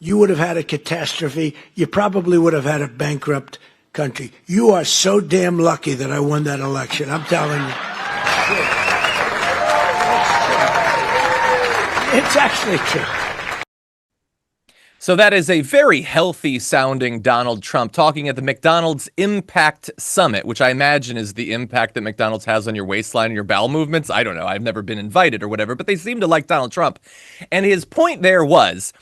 you would have had a catastrophe. You probably would have had a bankrupt country. You are so damn lucky that I won that election. I'm telling you. It's actually true. So that is a very healthy-sounding Donald Trump talking at the McDonald's Impact Summit, which I imagine is the impact that McDonald's has on your waistline and your bowel movements. I don't know. I've never been invited or whatever, but they seem to like Donald Trump. And his point there was,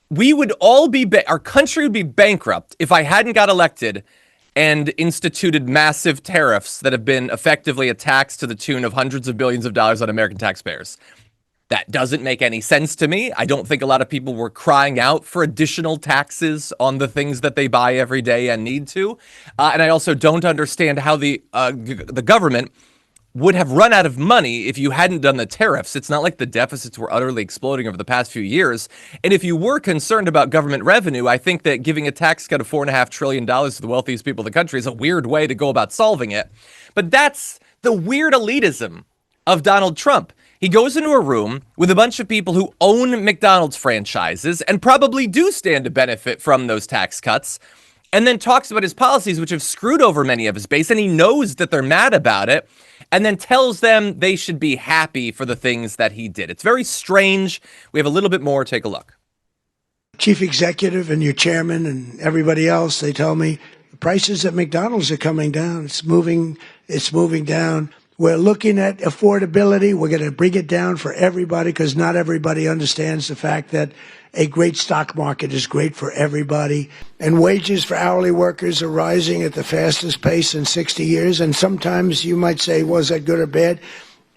we would all be, our country would be bankrupt if I hadn't got elected and instituted massive tariffs that have been effectively a tax to the tune of hundreds of billions of dollars on American taxpayers. That doesn't make any sense to me. I don't think a lot of people were crying out for additional taxes on the things that they buy every day and need to. And I also don't understand how the government would have run out of money if you hadn't done the tariffs. It's not like the deficits were utterly exploding over the past few years. And if you were concerned about government revenue, I think that giving a tax cut of $4.5 trillion to the wealthiest people in the country is a weird way to go about solving it. But that's the weird elitism of Donald Trump. He goes into a room with a bunch of people who own McDonald's franchises and probably do stand to benefit from those tax cuts, and then talks about his policies, which have screwed over many of his base, and he knows that they're mad about it, and then tells them they should be happy for the things that he did. It's very strange. We have a little bit more. Take a look. Chief executive and your chairman and everybody else, they tell me the prices at McDonald's are coming down. It's moving down. We're looking at affordability. We're going to bring it down for everybody because not everybody understands the fact that a great stock market is great for everybody. And wages for hourly workers are rising at the fastest pace in 60 years. And sometimes you might say, was that good or bad?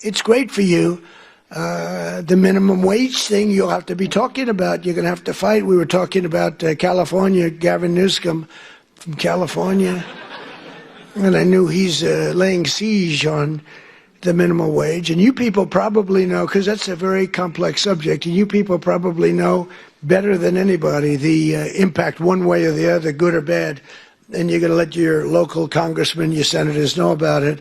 It's great for you. The minimum wage thing you'll have to be talking about. You're going to have to fight. We were talking about California, Gavin Newsom from California. And I knew he's laying siege on the minimum wage. And you people probably know, because that's a very complex subject, and you people probably know better than anybody the impact one way or the other, good or bad. And you're going to let your local congressmen, your senators know about it.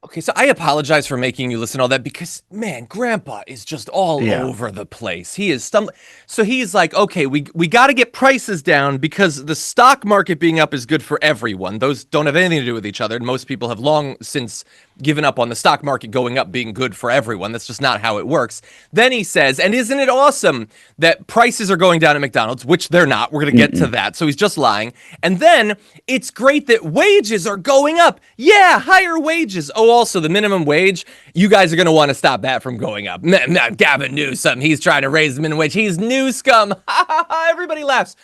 Okay, so I apologize for making you listen to all that because, man, Grandpa is just all over the place. He is stumbling. So he's like, okay, we got to get prices down because the stock market being up is good for everyone. Those don't have anything to do with each other. And most people have long since given up on the stock market going up being good for everyone. That's just not how it works. Then he says, and isn't it awesome that prices are going down at McDonald's, which they're not. We're going to get to that. So he's just lying. And then it's great that wages are going up. Yeah, higher wages. Oh, also the minimum wage. You guys are going to want to stop that from going up. Gavin Newsom, he's trying to raise the minimum wage. He's new scum. Everybody laughs.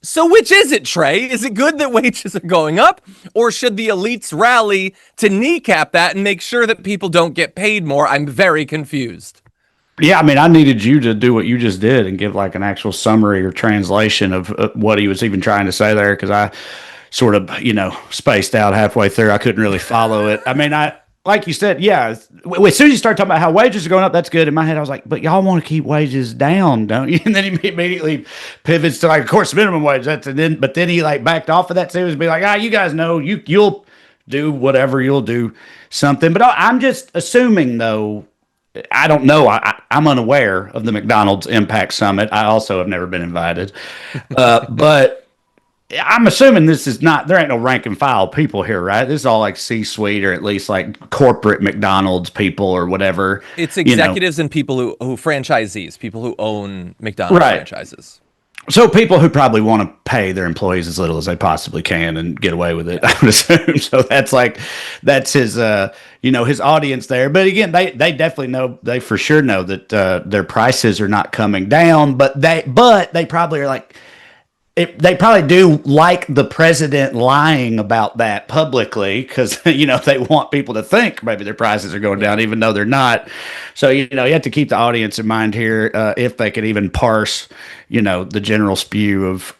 So which is it, Trae? Is it good that wages are going up? Or should the elites rally to kneecap that and make sure that people don't get paid more? I'm very confused. Yeah, I mean, I needed you to do what you just did and give like an actual summary or translation of what he was even trying to say there, because I sort of, spaced out halfway through. I couldn't really follow it. I mean, like you said, yeah, as soon as you start talking about how wages are going up, that's good. In my head, I was like, but y'all want to keep wages down, don't you? And then he immediately pivots to, like, of course, minimum wage. But then he, like, backed off of that series and be like, you guys know, you'll do whatever, you'll do something. But I'm just assuming, though, I don't know. I'm unaware of the McDonald's Impact Summit. I also have never been invited. But I'm assuming this is not, there ain't no rank and file people here, right? This is all like C-suite or at least like corporate McDonald's people or whatever. It's executives and people who franchisees, people who own McDonald's franchises. So people who probably want to pay their employees as little as they possibly can and get away with it, I would assume. So that's his, his audience there. But again, they definitely know, they for sure know that their prices are not coming down, but they probably are like, they probably do like the president lying about that publicly because, they want people to think maybe their prices are going down, even though they're not. So, you have to keep the audience in mind here if they could even parse, the general spew of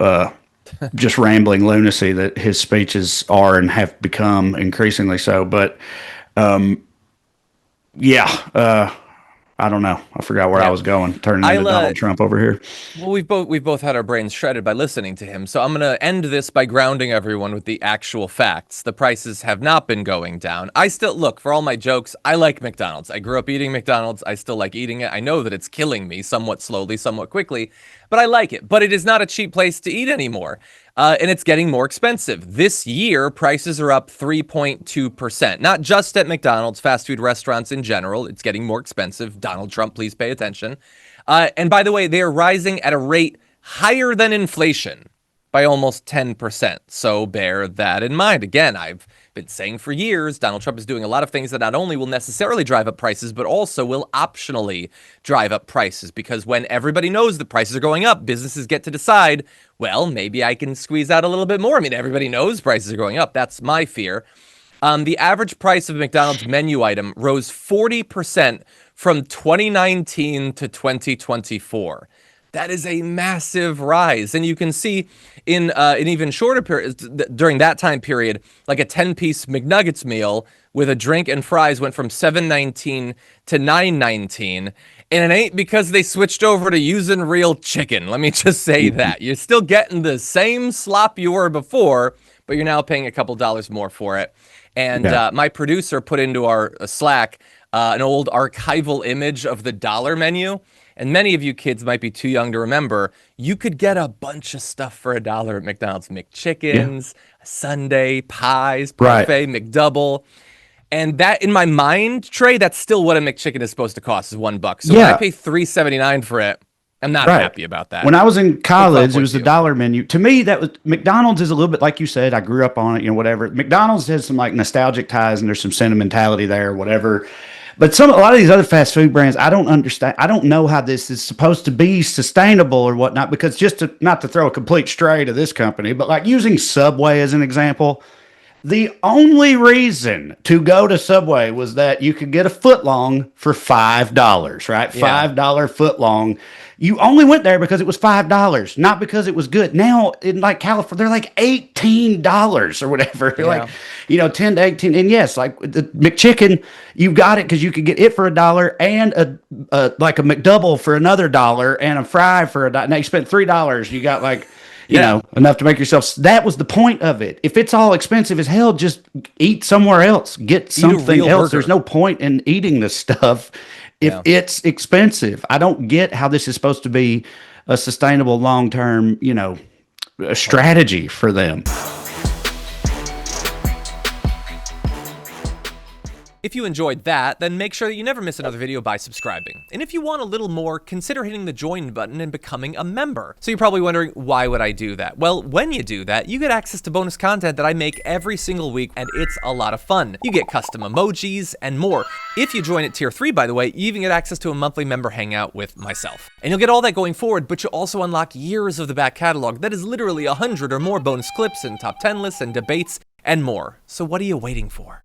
just rambling lunacy that his speeches are and have become increasingly so. But, I don't know. I forgot where I was going. Turning into Donald Trump over here. Well, we've both had our brains shredded by listening to him. So I'm going to end this by grounding everyone with the actual facts. The prices have not been going down. I still, look, for all my jokes, I like McDonald's. I grew up eating McDonald's. I still like eating it. I know that it's killing me somewhat slowly, somewhat quickly, but but I like it. But it is not a cheap place to eat anymore. And it's getting more expensive. This year, prices are up 3.2%. Not just at McDonald's, fast food restaurants in general. It's getting more expensive. Donald Trump, please pay attention. And by the way, they are rising at a rate higher than inflation by almost 10%. So bear that in mind. Again, I've been saying for years, Donald Trump is doing a lot of things that not only will necessarily drive up prices, but also will optionally drive up prices. Because when everybody knows the prices are going up, businesses get to decide, well, maybe I can squeeze out a little bit more. I mean, everybody knows prices are going up. That's my fear. The average price of a McDonald's menu item rose 40% from 2019 to 2024. That is a massive rise. And you can see in an even shorter period, during that time period, like a 10-piece McNuggets meal with a drink and fries went from $7.19 to $9.19. And it ain't because they switched over to using real chicken. Let me just say that. You're still getting the same slop you were before, but you're now paying a couple dollars more for it. And my producer put into our Slack an old archival image of the dollar menu. And many of you kids might be too young to remember, you could get a bunch of stuff for $1 at McDonald's. McChickens, sundae, pies, parfait, McDouble. And that, in my mind, Trey, that's still what a McChicken is supposed to cost, is $1. So when I pay $3.79 for it, I'm not happy about that. When I was in college, it was the dollar menu. To me, that was McDonald's is a little bit like you said. I grew up on it, you know, whatever. McDonald's has some like nostalgic ties and there's some sentimentality there, whatever. But a lot of these other fast food brands, I don't understand. I don't know how this is supposed to be sustainable or whatnot, because not to throw a complete stray to this company, but like using Subway as an example, the only reason to go to Subway was that you could get a foot long for $5, right? Yeah. $5 foot long. You only went there because it was $5, not because it was good. Now in like California, they're like $18 or whatever. They're like, you know, 10 to 18. And yes, like the McChicken, you got it because you could get it for $1 and like a McDouble for another $1 and a fry for $1. Now you spent $3. You got like, you know, enough to make yourself. That was the point of it. If it's all expensive as hell, just eat somewhere else. Get something else. Burger. There's no point in eating this stuff if it's expensive. I don't get how this is supposed to be a sustainable long-term, you know, strategy for them. If you enjoyed that, then make sure that you never miss another video by subscribing. And if you want a little more, consider hitting the join button and becoming a member. So you're probably wondering, why would I do that? Well, when you do that, you get access to bonus content that I make every single week, and it's a lot of fun. You get custom emojis and more. If you join at tier 3, by the way, you even get access to a monthly member hangout with myself. And you'll get all that going forward, but you'll also unlock years of the back catalog that is literally 100 or more bonus clips and top 10 lists and debates and more. So what are you waiting for?